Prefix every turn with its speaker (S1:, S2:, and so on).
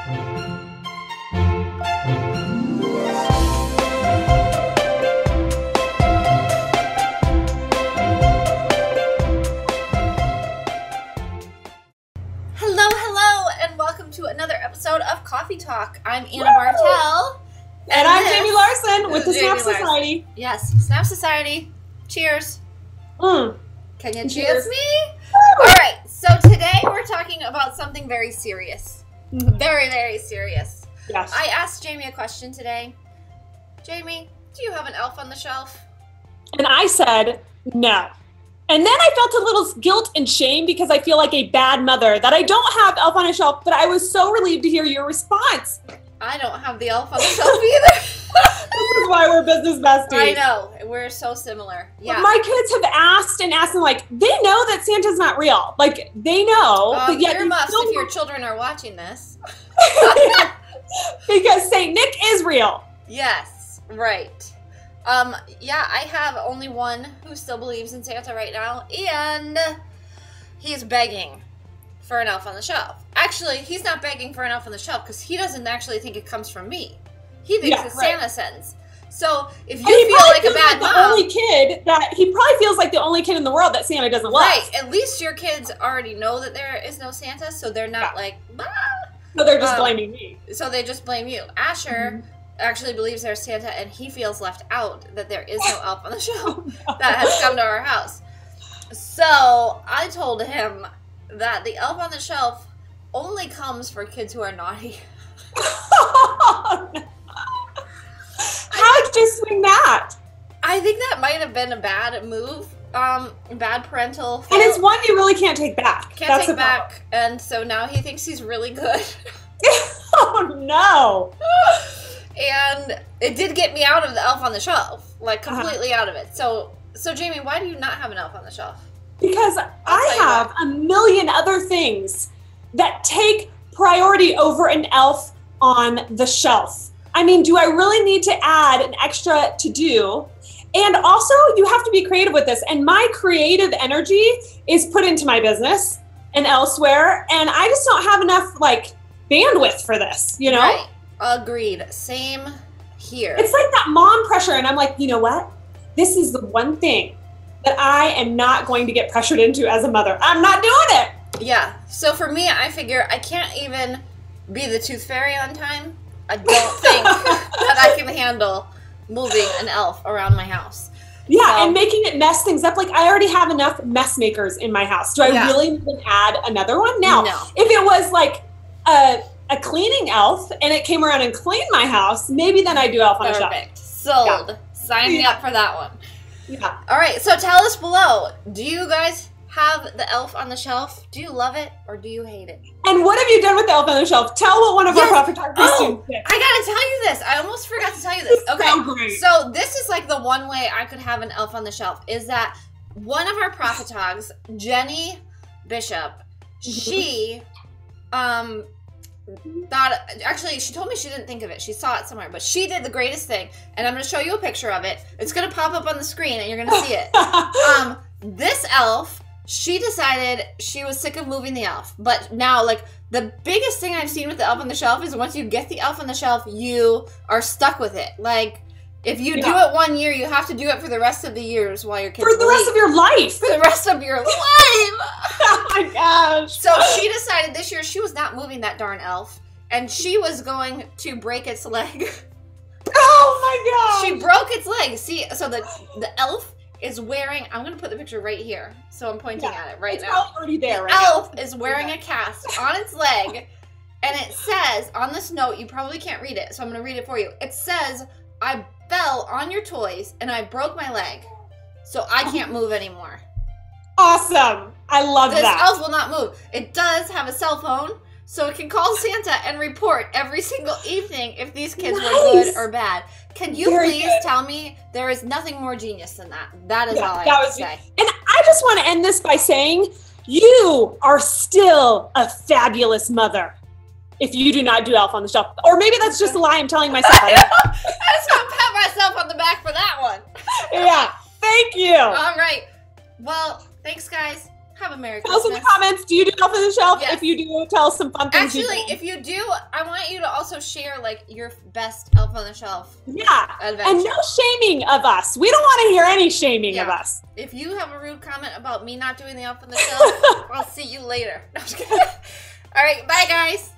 S1: To another episode of Coffee Talk. I'm Anna Bartell.
S2: And I'm Jamie Larson with the Snap Society.
S1: Yes, Snap Society. Cheers. Can you cheers me? All right, so today we're talking about something very serious. Very, very serious.
S2: Yes.
S1: I asked Jamie a question today. Jamie, do you have an elf on the shelf?
S2: And I said, no. And then I felt a little guilt and shame because I feel like a bad mother that I don't have elf on a shelf, but I was so relieved to hear your response.
S1: I don't have the elf on the shelf either.
S2: This is why we're business besties.
S1: I know. We're so similar. Yeah.
S2: But my kids have asked and and like, they know that Santa's not real. Like, they know. But yet
S1: earmuffs if your children are watching this.
S2: Because Saint Nick is real.
S1: Yes, right. Yeah, I have only one who still believes in Santa right now, and he's begging for an elf on the shelf. Actually, he's not begging for an elf on the shelf because he doesn't actually think it comes from me. He thinks it's Santa sends. So if you feel like a bad mom,
S2: only kid that he probably feels like the only kid in the world that Santa doesn't love.
S1: Right. At least your kids already know that there is no Santa, so they're not like, bah!
S2: So they're just blaming me.
S1: So they just blame you. Asher actually believes there's Santa, and he feels left out that there is no elf on the shelf that has come to our house. So I told him that the elf on the shelf only comes for kids who are naughty.
S2: How did you swing that?
S1: I think that might have been a bad move, bad parental fault.
S2: And it's one you really can't take back.
S1: Can't take back, and so now he thinks he's really good.
S2: Oh no!
S1: And it did get me out of the elf on the shelf, like completely out of it. So Jamie, why do you not have an elf on the shelf?
S2: Because I have a million other things that take priority over an elf on the shelf. I mean, do I really need to add an extra to do? And also, you have to be creative with this. And my creative energy is put into my business and elsewhere. And I just don't have enough like bandwidth for this, you know?
S1: Right. Agreed. Same here.
S2: It's like that mom pressure. And I'm like, you know what? This is the one thing that I am not going to get pressured into as a mother. I'm not doing it.
S1: Yeah. So for me, I figure I can't even be the tooth fairy on time. I don't think that I can handle moving an elf around my house.
S2: Yeah, and making it mess things up. Like, I already have enough mess makers in my house. Do I really need to add another one? Now, if it was like a cleaning elf and it came around and cleaned my house, maybe then I do elf on a shelf.
S1: Perfect. Sold. Yeah. Sign me up for that one.
S2: Yeah.
S1: All right, so tell us below. Do you guys have the elf on the shelf? Do you love it or do you hate it?
S2: And what have you done with the elf on the shelf? Tell what one of our profit target students did.
S1: I gotta tell you this. I almost forgot to tell you this. Okay, so this is like the one way I could have an elf on the shelf is that one of our profit togs, Jenny Bishop, she thought, actually she told me she didn't think of it. She saw it somewhere, but she did the greatest thing, and I'm gonna show you a picture of it. It's gonna pop up on the screen and you're gonna see it. This elf, she decided she was sick of moving the elf. But now, like, the biggest thing I've seen with the elf on the shelf is once you get the elf on the shelf, you are stuck with it. Like, if you do it 1 year, you have to do it for the rest of the years while your kids
S2: For the rest of your life.
S1: For the rest of your life.
S2: Oh my gosh.
S1: So she decided this year she was not moving that darn elf. And she was going to break its leg.
S2: Oh my gosh.
S1: She broke its leg. See, so the elf is wearing, I'm going to put the picture right here. So I'm pointing at it right now.
S2: It's already there right
S1: now. The elf is wearing a cast on its leg. And it says, on this note, you probably can't read it, so I'm going to read it for you. It says, I fell on your toys and I broke my leg. So I can't move anymore.
S2: Awesome. I love that.
S1: This elf will not move. It does have a cell phone, so it can call Santa and report every single evening if these kids were good or bad. Can you please tell me there is nothing more genius than that? That is all I have to say.
S2: And I just want to end this by saying you are still a fabulous mother if you do not do elf on the shelf. Or maybe that's just a lie I'm telling myself.
S1: I just want to pat myself on the back for that one.
S2: Yeah. Thank you.
S1: All right. Well, thanks, guys. Have a Merry
S2: Tell us in
S1: Christmas.
S2: the comments, do you do Elf on the Shelf?
S1: Yes.
S2: If you do, tell us some fun things you
S1: Actually,
S2: do.
S1: if you do, I want you to also share, like, your best Elf on the Shelf adventure.
S2: And no shaming of us. We don't want to hear any shaming of us.
S1: If you have a rude comment about me not doing the Elf on the Shelf, I'll see you later. No, I'm just kidding. All right, bye, guys.